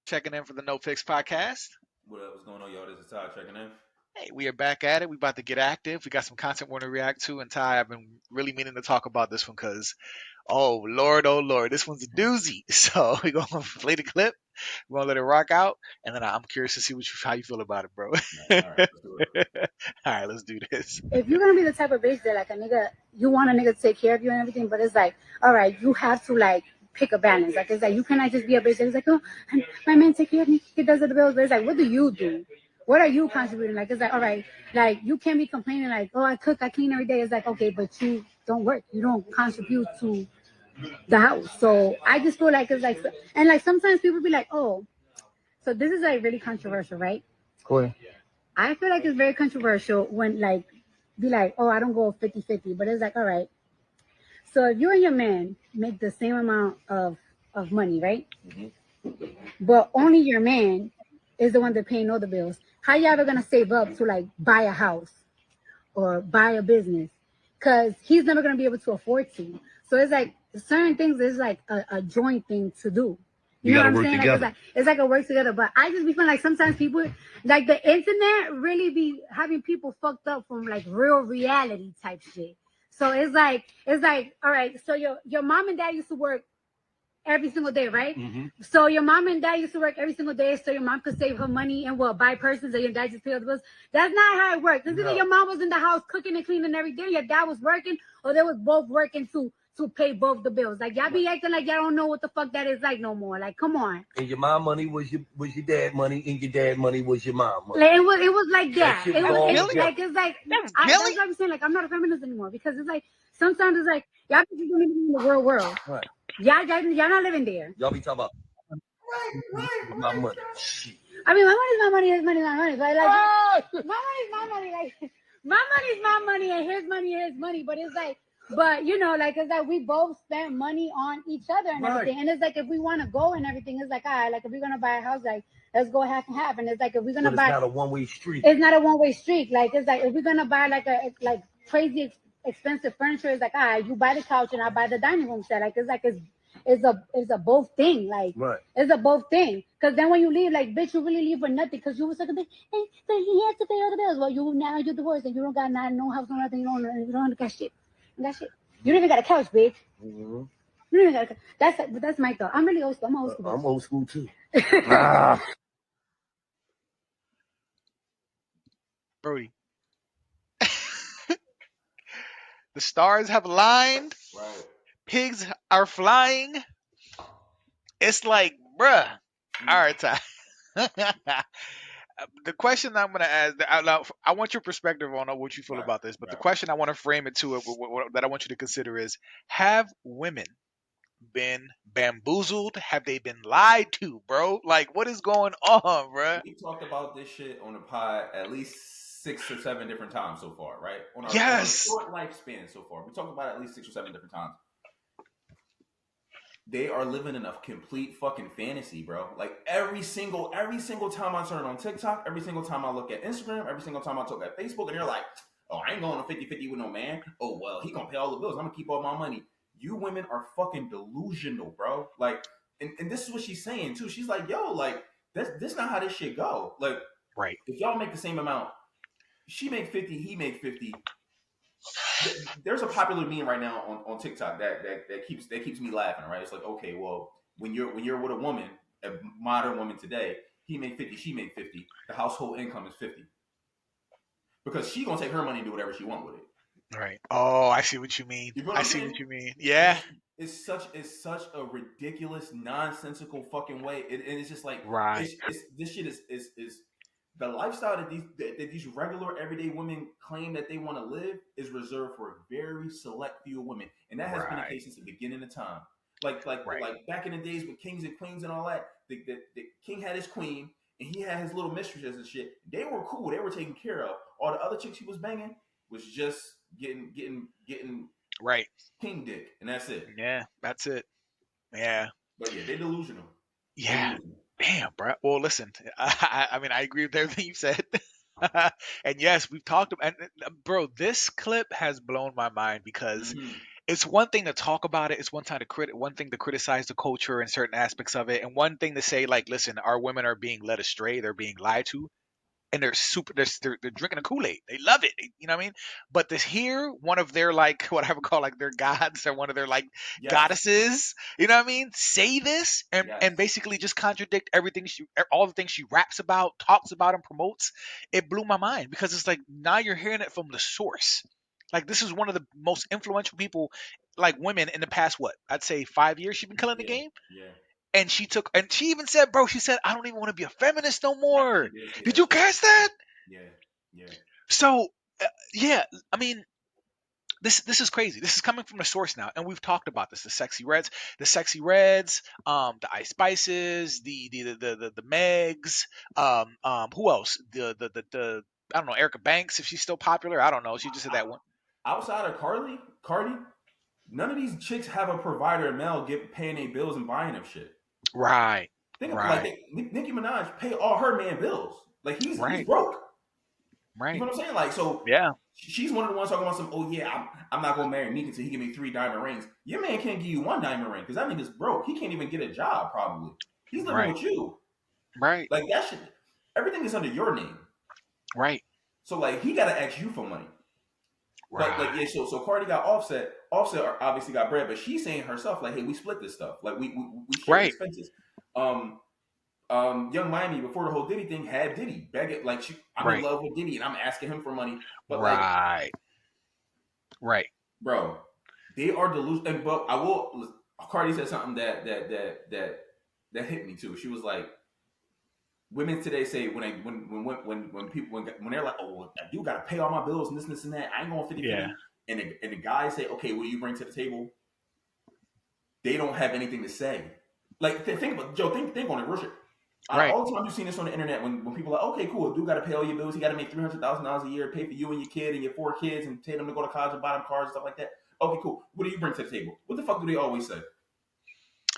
Checking in for the No Picks podcast. What up? What's going on, y'all? This is Todd checking in. Hey, we are back at it. We about to get active. We got some content we want to react to. And Ty, I've been really meaning to talk about this one because, oh Lord, this one's a doozy. So we're gonna play the clip. We're gonna let it rock out, and then I'm curious to see how you feel about it, bro. All right, let's do it. All right, let's do this. If you're gonna be the type of bitch that like a nigga, you want a nigga to take care of you and everything, but it's like, all right, you have to like pick a balance. Like it's like you cannot just be a bitch that's like, oh, my man take care of me, he does the bills, but it's like, what do you do? What are you contributing? Like it's like, all right, like you can't be complaining like, oh, I cook, I clean every day. It's like, okay, but you don't work, you don't contribute to the house. So I just feel like it's like, and like sometimes people be like, oh, so this is like really controversial, right? Cool. I feel like it's very controversial when like be like, oh, I don't go 50-50, but it's like, all right. So if you and your man make the same amount of money, right? Mm-hmm. But only your man is the one that paying all the bills. How you ever gonna save up to like buy a house or buy a business? Because he's never gonna be able to afford to. So it's like certain things is like a joint thing to do. You know what I'm saying? Like it's like a work together. But I just be feeling like sometimes people like the internet really be having people fucked up from like real reality type shit. So it's like all right. So your mom and dad used to work every single day, right? Mm-hmm. So your mom and dad used to work every single day, so your mom could save her money and buy purses, and your dad just pay all the bills. That's not how it works. It's either your mom was in the house cooking and cleaning every day, your dad was working, or they was both working to pay both the bills. Like y'all be acting like y'all don't know what the fuck that is like no more. Like come on. And your mom money was your dad money, and your dad money was your mom money. Like, it was like that. It was really? like it's like That's that's what I'm saying. Like I'm not a feminist anymore because it's like sometimes it's like y'all be living in the real world. Right. Y'all not living there. Y'all be talking about my money. I mean, my money's my money, his money's my money. But like, my money's my money. Like, my money's my money, and his money is his money. But it's like, but you know, like it's like we both spend money on each other and everything. And it's like if we want to go and everything, it's like all right, like if we're gonna buy a house, like let's go half and half. And it's like if we're gonna buy, it's not a one-way street. It's not a one-way street. Like it's like if we're gonna buy like a crazy expensive furniture, it's like all right, you buy the couch and I buy the dining room set. Like it's a both thing. Like right. It's a both thing. Because then when you leave, like bitch, you really leave for nothing. Because you was like, hey, but he has to pay all the bills. Well, you're divorced and you don't got no house, no nothing. You don't got shit. You got shit. You don't even got a couch, bitch. Mm-hmm. You don't even got a couch. That's my thought. I'm really old school. I'm old school. I'm old school too. Brody. The stars have aligned. Right. Pigs are flying. It's like, bruh. All right, Ty. The question I'm going to ask, I want your perspective on what you feel about this, but the question I want to frame it to, that I want you to consider is, have women been bamboozled? Have they been lied to, bro? Like, what is going on, bro? We talked about this shit on the pod at least 6 or 7 different times so far, right? On our short lifespan so far. We talked about it at least 6 or 7 different times. They are living in a complete fucking fantasy, bro. Like every single time I turn on TikTok, every single time I look at Instagram, every single time I look at Facebook, and they're like, oh, I ain't going to 50-50 with no man. Oh, well, he gonna pay all the bills. I'm gonna keep all my money. You women are fucking delusional, bro. Like, and this is what she's saying too. She's like, yo, like, this not how this shit go. Like, right. If y'all make the same amount, she make 50, he make 50. There's a popular meme right now on TikTok that keeps me laughing. Right? It's like, okay, well, when you're with a woman, a modern woman today, he made 50, she made 50. The household income is 50 because she gonna take her money and do whatever she want with it. Right. Oh, I see what you mean. I see what you mean. Yeah. It's such a ridiculous, nonsensical fucking way. And it's just like, right. This shit is the lifestyle that these regular everyday women claim that they want to live is reserved for a very select few women, and that has been the case since the beginning of time. Like back in the days with kings and queens and all that, the king had his queen and he had his little mistresses and shit. They were cool. They were taken care of. All the other chicks he was banging was just getting right king dick, and that's it. Yeah, that's it. Yeah. But yeah, they're delusional. Yeah. Damn, bro. Well, listen, I mean, I agree with everything you said. And yes, we've talked about, and bro, this clip has blown my mind because it's one thing to talk about it. It's one thing to criticize the culture and certain aspects of it, and one thing to say like, listen, our women are being led astray. They're being lied to. And they're super. They're drinking the Kool Aid. They love it. You know what I mean? But to hear one of their like what I would call like their gods or one of their like Yes. goddesses, you know what I mean? Say this and Yes. basically just contradict everything all the things she raps about, talks about, and promotes. It blew my mind because it's like now you're hearing it from the source. Like this is one of the most influential people, like women in the past. What I'd say 5 years she's been killing the Yeah. game. Yeah. And she even said, bro, she said, I don't even want to be a feminist no Yep. more. She did say Did that you shit. catch that? Yeah. Yeah. So, yeah, I mean, this is crazy. This is coming from the source now, and we've talked about this. The sexy reds, the ice spices, the Megs, who else? The I don't know, Erica Banks, if she's still popular. I don't know. She just said that one. Outside of Cardi, none of these chicks have a provider male paying their bills and buying them shit. Right, Think of like right, Nicki Minaj pay all her man bills. Like he's right, broke. You right. know what I'm saying? Like so, Yeah, she's one of the ones talking about some. Oh yeah, I'm not gonna marry Nicki until he give me 3 diamond rings. Your man can't give you 1 diamond ring because that nigga's broke. He can't even get a job. Probably he's living right, with you. right, Like that shit. Everything is under your name. right, So like he gotta ask you for money. But like right, yeah, so Cardi got Offset. Offset obviously got bread, but she's saying herself like, hey, we split this stuff. Like we share right, expenses. Um, Young Miami before the whole Diddy thing had Diddy beg it like I'm in right, love with Diddy and I'm asking him for money. But like, right, right. bro, they are delusional. But I will. Cardi said something that hit me too. She was like, women today say when people when they're like, oh, well, I do got to pay all my bills and this and that. I ain't going 50 Yeah, 50. And the guys say, okay, what do you bring to the table? They don't have anything to say. Like think about Joe. Think on it, real shit. right. All the time you've seen this on the internet when people are like, okay, cool, dude got to pay all your bills. He got to make $300,000 a year, pay for you and your kid and your 4 kids, and take them to go to college and buy them cars and stuff like that. Okay, cool. What do you bring to the table? What the fuck do they always say?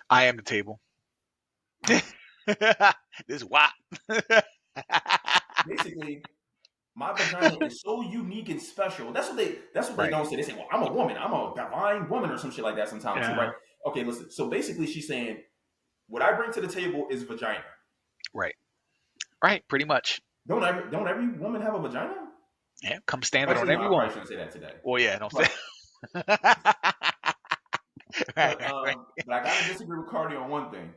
I am the table. This wop. Basically, my vagina is so unique and special. That's what they Right. don't say. They say, well, I'm a woman. I'm a divine woman or some shit like that sometimes too, Yeah. right? Okay, listen. So basically she's saying, what I bring to the table is vagina. Right. Right. Pretty much. Don't every woman have a vagina? Yeah. Come standard on Actually, no, every I probably woman. shouldn't say that today. Well, yeah. Don't say. But Right. Right. Right. but I gotta disagree with Cardi on one thing.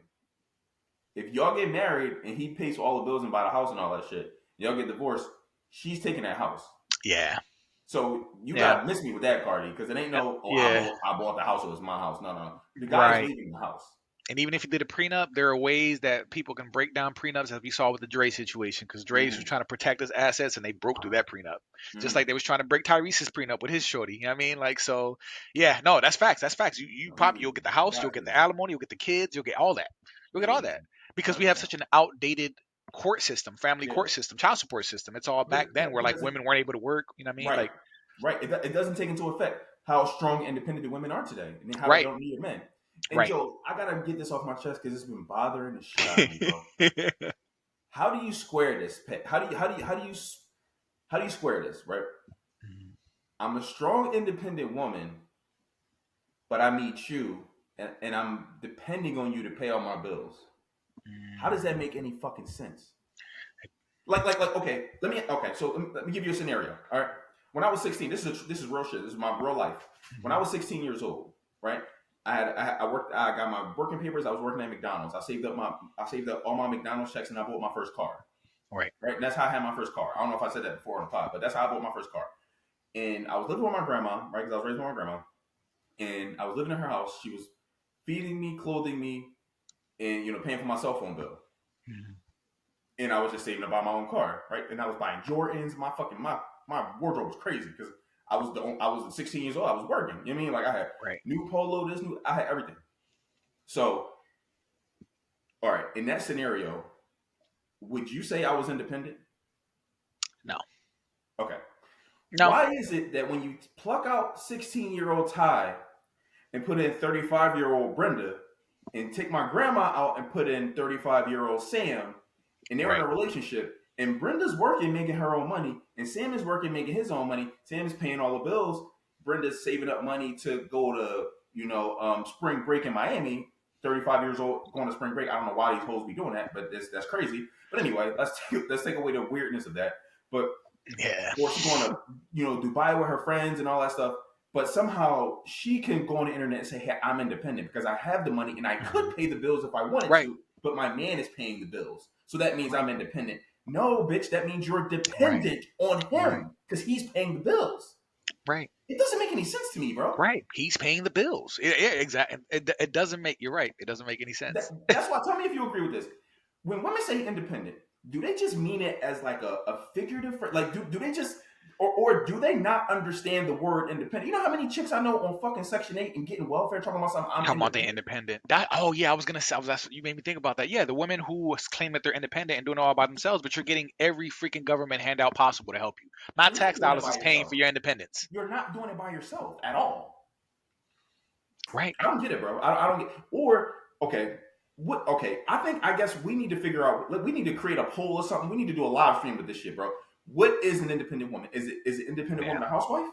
If y'all get married and he pays for all the bills and buy the house and all that shit, y'all get divorced, she's taking that house. Yeah. So you Yeah. gotta miss me with that, Cardi, because it ain't no, oh, Yeah. I bought the house, so it's my house. No. The guy's Right. leaving the house. And even if you did a prenup, there are ways that people can break down prenups, as we saw with the Dre situation, because Dre's was trying to protect his assets and they broke through that prenup. Just like they was trying to break Tyrese's prenup with his shorty. You know what I mean? Like, so yeah, no, that's facts. That's facts. You'll get the house, you'll get the alimony, you'll get the kids, you'll get all that. You'll get all that. Because we have 100%. such an outdated court system, family Yeah. court system, child support system. It's all back then where like Because women weren't able to work, you know what I mean? right, Like right. It doesn't take into effect how strong and independent the women are today, and how they right, don't need men. And right. Joe, I gotta get this off my chest because it's been bothering the shit out of me, bro. How do you square this? How do you square this? Right? I'm a strong, independent woman, but I meet you, and I'm depending on you to pay all my bills. How does that make any fucking sense? Like, okay, so let me give you a scenario. All right, when I was 16, this is real shit. This is my real life. When I was 16 years old, right? I worked. I got my working papers. I was working at McDonald's. I saved up all my McDonald's checks, and I bought my first car. Right. Right. And that's how I had my first car. I don't know if I said that before on the pod, but that's how I bought my first car. And I was living with my grandma, right? Because I was raised with my grandma, and I was living in her house. She was feeding me, clothing me, and paying for my cell phone bill. Mm-hmm. And I was just saving to buy my own car, right? And I was buying Jordans. My wardrobe was crazy because I was 16 years old. I was working. You know what I mean? Like I had new polo, I had everything. So, all right, in that scenario, would you say I was independent? No. Okay. No. Why is it that when you pluck out 16-year-old Ty and put in 35-year-old Brenda, and take my grandma out and put in 35-year-old Sam, and they're in a relationship, and Brenda's working making her own money, and Sam is working making his own money, Sam is paying all the bills, Brenda's saving up money to go to spring break in Miami. 35 years old, going to spring break. I don't know why these hoes be doing that, but that's crazy. But anyway, let's take away the weirdness of that. But Yeah. or she's going to Dubai with her friends and all that stuff. But somehow she can go on the internet and say, "Hey, I'm independent because I have the money and I could pay the bills if I wanted Right. to, but my man is paying the bills, so that means I'm independent." No, bitch, that means you're Right. dependent on Right. him because he's paying the bills. Right. It doesn't make any sense to me, bro. Right. He's paying the bills. Yeah, exactly. It doesn't make. You're right. It doesn't make any sense. That's why. Tell me if you agree with this. When women say independent, do they just mean it as like a figurative? Like, do they just or do they not understand the word independent? You know how many chicks I know on fucking Section 8 and getting welfare talking about something? I'm Talking about the independent. independent. Oh yeah, I was gonna say. You made me think about that. Yeah, the women who claim that they're independent and doing it all by themselves, but you're getting every freaking government handout possible to help you. My You're not tax doing it dollars by is paying yourself. for your independence. You're not doing it by yourself at all. Right. I don't get it, bro. I don't get. Or okay, what? Okay, I guess we need to figure out. We need to create a poll or something. We need to do a live stream with this shit, bro. What is an independent woman? Is it independent woman a housewife?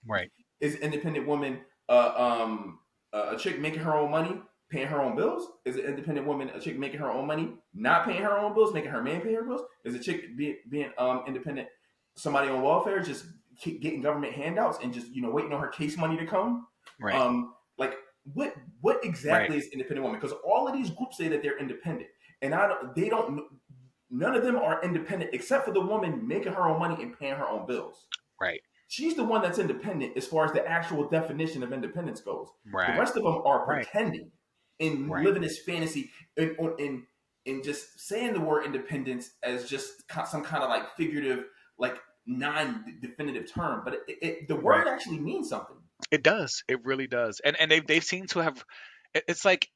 Right. Is independent woman a chick making her own money, paying her own bills? Is an independent woman a chick making her own money, not paying her own bills, making her man pay her bills? Is a chick being independent, somebody on welfare, just getting government handouts and just waiting on her case money to come? Right. Like what exactly is independent woman? Because all of these groups say that they're independent, and they don't. None of them are independent except for the woman making her own money and paying her own bills. Right. She's the one that's independent as far as the actual definition of independence goes. Right. The rest of them are Right. pretending and living this fantasy and just saying the word independence as just some kind of like figurative, like non-definitive term. But the word actually means something. It does. It really does. And they seem to have. It's like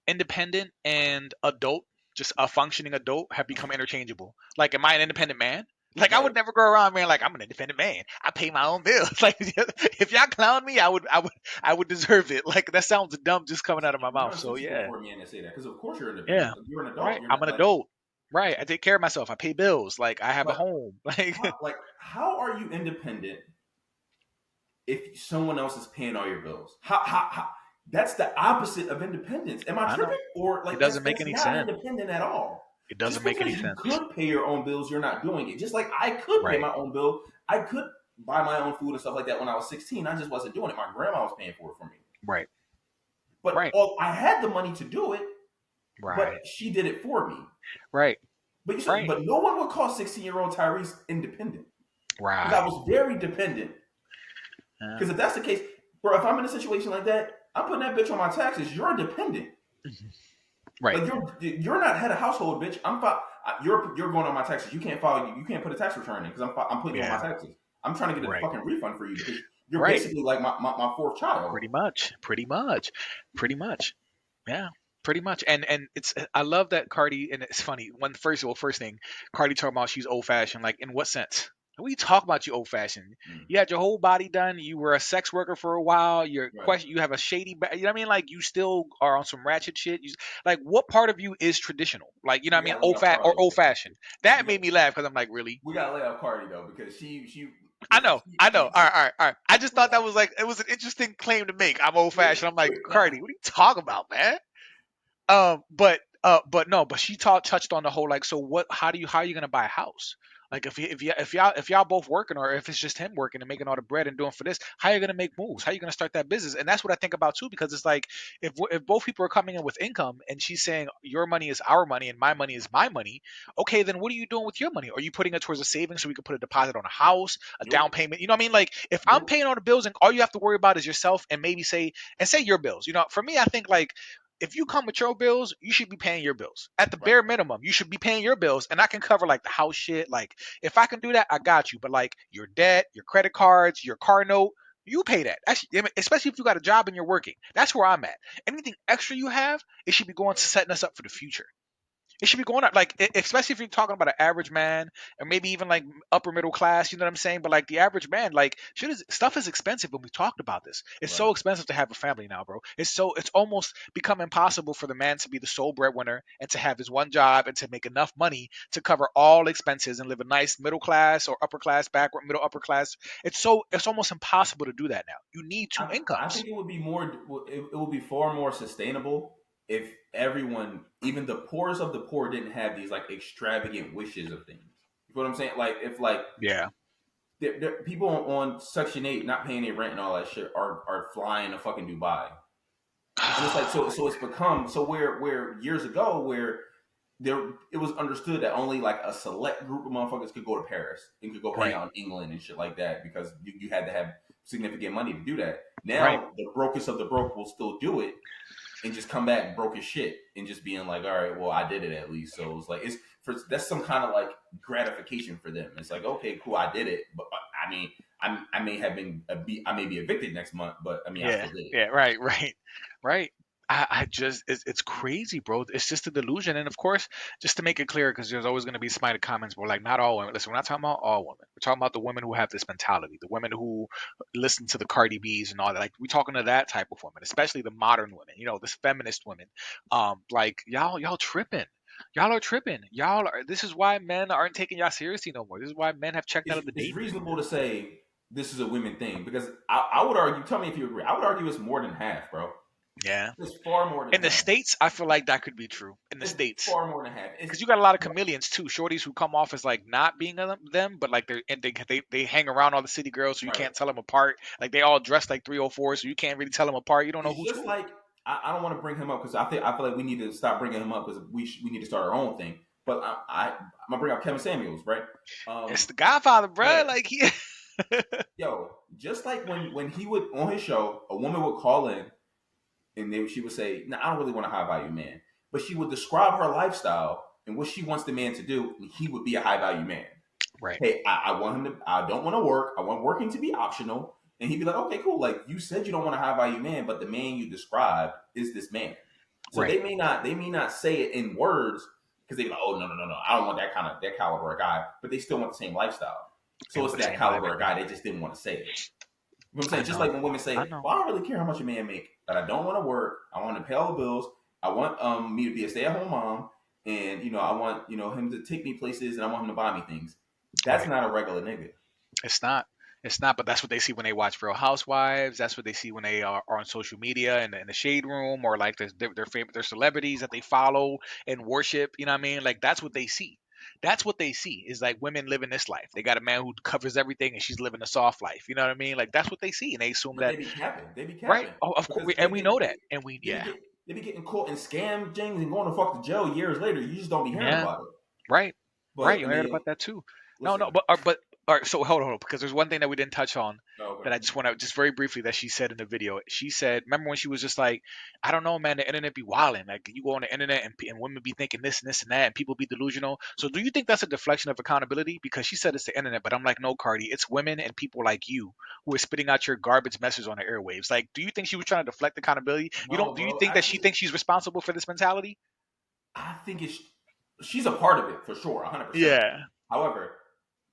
independent and adult, just a functioning adult, have become interchangeable. Like, am I an independent man? Like, I Right. would never go around being like, I'm an independent man. I pay my own bills. Like, if y'all clown me, I would deserve it. Like, that sounds dumb just coming out of my You're mouth. So unsensible yeah, for a man to say that because of course you're yeah, independent. You're an adult. right. You're I'm not an like. adult. Right. I take care of myself. I pay bills. Like, I have a But home. Like, how are you independent if someone else is paying all your bills? How that's the opposite of independence. Am I I know tripping? Or like it doesn't make that's any not sense. independent at all. It Just doesn't make any because you sense. could pay your own bills, you're not doing it. Just like I could pay Right. my own bill. I could buy my own food and stuff like that when I was 16. I just wasn't doing it. My grandma was paying for it for me. Right. But Right. I had the money to do it, Right. but she did it for me. Right. But Right. but no one would call 16-year-old Tyrese independent. Because I Right. was very dependent. Yeah. Because if that's the case, bro, if I'm in a situation like that, I'm putting that bitch on my taxes. You're dependent. Right. Like you're not head of household, bitch. You're going on my taxes. You can't file. You can't put a tax return in because I'm putting you on my taxes. I'm trying to get a fucking refund for you because you're basically like my fourth child. Pretty much. Yeah. Pretty much. And I love that Cardi, and it's funny. First thing, Cardi talking about she's old fashioned. Like, in what sense? We talk about you old fashioned. You had your whole body done. You were a sex worker for a while. You have a shady, you know what I mean? Like, you still are on some ratchet shit. Like, what part of you is traditional? Like, you know what I mean? Old fashioned. That made me laugh because I'm like, really? We gotta lay off Cardi though because she. I know. All right. I just thought that was like, it was an interesting claim to make. I'm old fashioned. I'm like, Cardi, what are you talking about, man? But she touched on the whole, like, so what? How are you gonna buy a house? Like, if y'all both working, or if it's just him working and making all the bread and doing for this, how are you gonna make moves? How are you gonna start that business? And that's what I think about too, because it's like, if both people are coming in with income and she's saying your money is our money and my money is my money, okay, then what are you doing with your money? Are you putting it towards a savings so we can put a deposit on a house, a down payment? You know what I mean? Like, if I'm paying all the bills and all you have to worry about is yourself and maybe say your bills, for me, I think, like, if you come with your bills, you should be paying your bills. At the bare minimum, you should be paying your bills, and I can cover like the house shit. Like, if I can do that, I got you. But like your debt, your credit cards, your car note, you pay that. Especially if you got a job and you're working. That's where I'm at. Anything extra you have, it should be going to setting us up for the future. It should be going up, like especially if you're talking about an average man, or maybe even like upper middle class. You know what I'm saying? But like the average man, like stuff is expensive. When we talked about this, it's Right. so expensive to have a family now, bro. It's almost become impossible for the man to be the sole breadwinner and to have his one job and to make enough money to cover all expenses and live a nice middle class or upper class, background middle upper class. It's almost impossible to do that now. You need two I incomes. think it would be more. It would be far more sustainable if everyone, even the poorest of the poor, didn't have these like extravagant wishes of things. You know what I'm saying? Like if like Yeah. people on Section 8 not paying their rent and all that shit are flying to fucking Dubai, and it's like so it's become so where years ago where there it was understood that only like a select group of motherfuckers could go to Paris and could go hang Right. out in England and shit like that because you had to have significant money to do that. Right. Now the brokest of the broke will still do it and just come back broke as shit and just being like, all right, well I did it at least. So it's like it's for that's some kind of like gratification for them. It's like, okay, cool, I did it, but I mean, I may have been I may be evicted next month, but I mean I Yeah, still did it. yeah, right, right, right. I just it's crazy, bro. It's just a delusion, and of course, just to make it clear, because there's always going to be smiley comments, but like not all women. Listen, we're not talking about all women. We're talking about the women who have this mentality, the women who listen to the Cardi B's and all that. Like we're talking to that type of women, especially the modern women. You know, this feminist women. Like y'all tripping. Y'all are tripping. Y'all are. This is why men aren't taking y'all seriously no more. This is why men have checked out of the It's dating pool. reasonable to say this is a women thing because I would argue. Tell me if you agree. I would argue it's more than half, bro. Yeah. It's far more than In the half. states, I feel like that could be true. In the It's states, far more than half. It's because you got a lot of chameleons too, shorties who come off as like not being them, but like they hang around all the city girls, so you right. can't tell them apart. Like they all dress like 304, so you can't really tell them apart. You don't know It's who's just who. like I don't want to bring him up because I feel like we need to stop bringing him up because we need to start our own thing. But I'm gonna bring up Kevin Samuels, right? It's the Godfather, Yeah, bruh. Like he, yo, just like when he would on his show, a woman would call in and she would say, "No, I don't really want a high value man," but she would describe her lifestyle and what she wants the man to do, and he would be a high value man. right, Hey, I want him to. I don't want to work. I want working to be optional. And he'd be like, okay, cool. Like you said, you don't want a high value man, but the man you described is this man. So right. they may not say it in words because they be like, oh no, I don't want that caliber of guy, but they still want the same lifestyle. They So want it's the that same life. caliber of guy. They just didn't want to say it. You know what I'm I saying? Just like know. when women I say, know. well, I don't really care how much a man make, but I don't want to work. I want to pay all the bills. I want me to be a stay at home mom, and I want him to take me places, and I want him to buy me things. That's Right. not a regular nigga. It's not. It's not, but that's what they see when they watch Real Housewives. That's what they see when they are on social media and in the shade room, or like their favorite, their celebrities that they follow and worship. You know what I mean? Like that's what they see. That's what they see is like women living this life. They got a man who covers everything, and she's living a soft life. You know what I mean? Like that's what they see, and they assume But that, they be capping. They be right? capping Oh, of course, because and we know that, and we they be yeah, get they be getting caught in scam things and going to fuck to jail years later. You just don't be hearing yeah, about it. right, right. But I You heard mean, about that too. No, no, listen. but all right. So hold on, because there's one thing that we didn't touch on Oh, that I okay. just want to just very briefly that she said in the video. She said, remember when she was just like, I don't know, man, the internet be wilding. Like you go on the internet and women be thinking this and this and that, and people be delusional. So do you think that's a deflection of accountability? Because she said it's the internet, but I'm like, no, Cardi, it's women and people like you who are spitting out your garbage messages on the airwaves. Like, do you think she was trying to deflect accountability? You don't? No, Do you bro. think that she thinks she's responsible for this mentality? I think she's a part of it for sure, 100%. Yeah. However,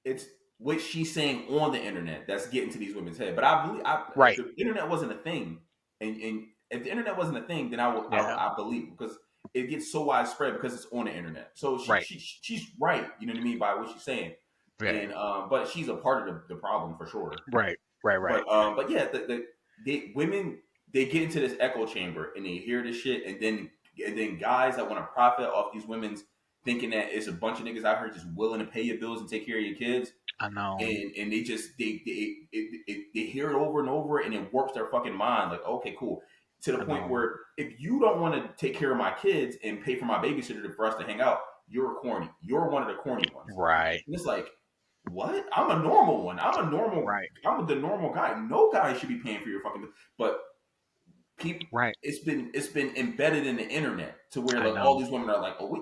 it's what she's saying on the internet that's getting to these women's head. But I believe if Right. the internet wasn't a thing, and if the internet wasn't a thing, then Yeah. I believe because it gets so widespread because it's on the internet. So Right. she's right. You know what I mean by what she's saying, Yeah. and but she's a part of the problem for sure. Right. Right. Right. But yeah, they women they get into this echo chamber and they hear this shit, and then guys that want to profit off these women's thinking that it's a bunch of niggas out here just willing to pay your bills and take care of your kids, I know. and they just they hear it over and over, and it warps their fucking mind. Like, okay, cool. To the I point know. where if you don't want to take care of my kids and pay for my babysitter for us to hang out, you're corny. You're one of the corny ones. Right. And it's like, what? I'm a normal one. Right. I'm the normal guy. No guy should be paying for your fucking. But people, Right. it's been embedded in the internet to where I like all know. these women are like, oh, we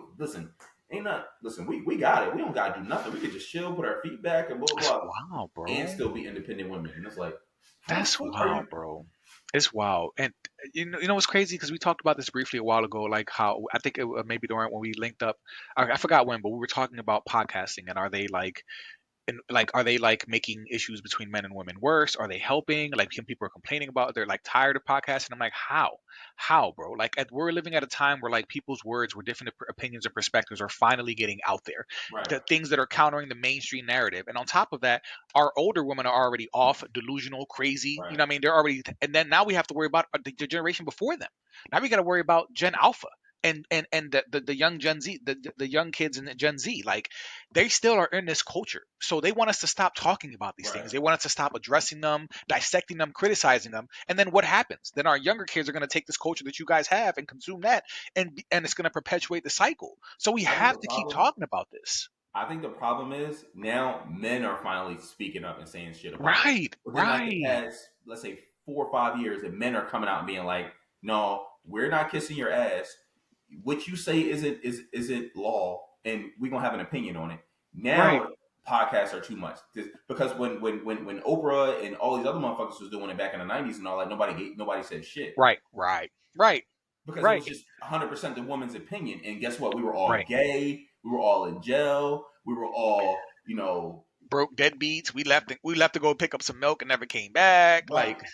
got it. We don't gotta do nothing. We could just chill, put our feet back, and blah blah That's blah, wild, and bro. still be independent women. And it's like, how the That's fuck are you? wild, bro. It's wild. And you know what's crazy? Because we talked about this briefly a while ago, like how I think maybe during when we linked up, I forgot when, but we were talking about podcasting and are they like and like are they like making issues between men and women worse? Are they helping? Like some people are complaining about they're like tired of podcasting. I'm like, how, bro? Like we're living at a time where like people's words, where different opinions and perspectives are finally getting out there, Right. the things that are countering the mainstream narrative. And on top of that, our older women are already off, delusional, crazy. You Right. know what I mean? They're already, and then now we have to worry about the generation before them. Now we got to worry about Gen Alpha. And the young Gen Z, the young kids in the Gen Z, like they still are in this culture. So they want us to stop talking about these Right. things. They want us to stop addressing them, dissecting them, criticizing them. And then what happens? Then our younger kids are going to take this culture that you guys have and consume that, and it's going to perpetuate the cycle. So we I think have the to keep problem. talking about this. I think the problem is now men are finally speaking up and saying shit about it. Right, Within like the right, past, let's say 4 or 5 years, that men are coming out and being like, "No, we're not kissing your ass. What you say isn't law, and we're gonna have an opinion on it." right, Now podcasts are too much because when Oprah and all these other motherfuckers was doing it back in the '90s and all that, nobody said shit right, right, right, because it right, was just 100% the woman's opinion. And guess what? We were all right. gay. We were all in jail. We were all, Broke deadbeats. We left to go pick up some milk and never came back. right. Like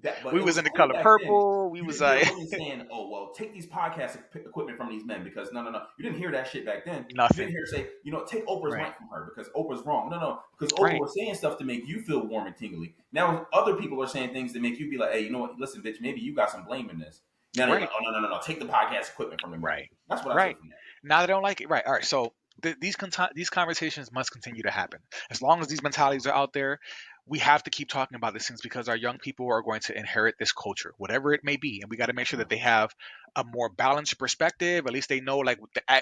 That, but we it was was in the cool color back then. purple. We You was didn't hear like women saying, "Oh, well, take these podcast equipment from these men," because no, no, no. You didn't hear that shit back then. You didn't nothing. hear her say, take Oprah's Right, mic from her because Oprah's wrong. No, no, because Oprah right, was saying stuff to make you feel warm and tingly. Now other people are saying things that make you be like, "Hey, you know what? Listen, bitch, maybe you got some blame in this." Now they're like, right, "Oh, no, no, no, no. Take the podcast equipment from the men." right, That's what I right. took from that. Now they don't like it. Right. All right. So these conversations must continue to happen. As long as these mentalities are out there, we have to keep talking about these things because our young people are going to inherit this culture, whatever it may be, and we got to make sure that they have a more balanced perspective. At least they know like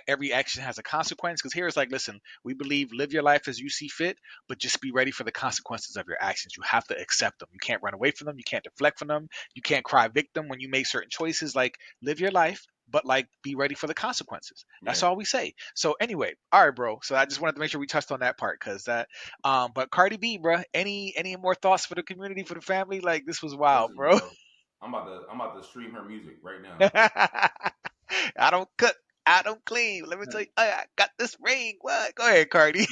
every action has a consequence. Because here it's like, listen, we believe live your life as you see fit, but just be ready for the consequences of your actions. You have to accept them. You can't run away from them. You can't deflect from them. You can't cry victim when you make certain choices. Like live your life, but like be ready for the consequences. That's Yeah, all we say. So anyway, all right, bro. So I just wanted to make sure we touched on that part because that. But Cardi B, bro, any more thoughts for the community, for the family? Like this was wild, listen, bro. bro. I'm about to stream her music right now. I don't cook, I don't clean. Let me tell you, I got this ring. What? Go ahead, Cardi.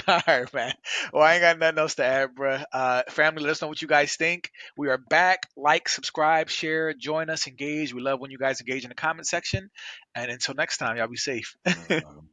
All right, man. Well, I ain't got nothing else to add, bro. Family, let us know what you guys think. We are back. Like, subscribe, share, join us, engage. We love when you guys engage in the comment section. And until next time, y'all be safe. Till next time.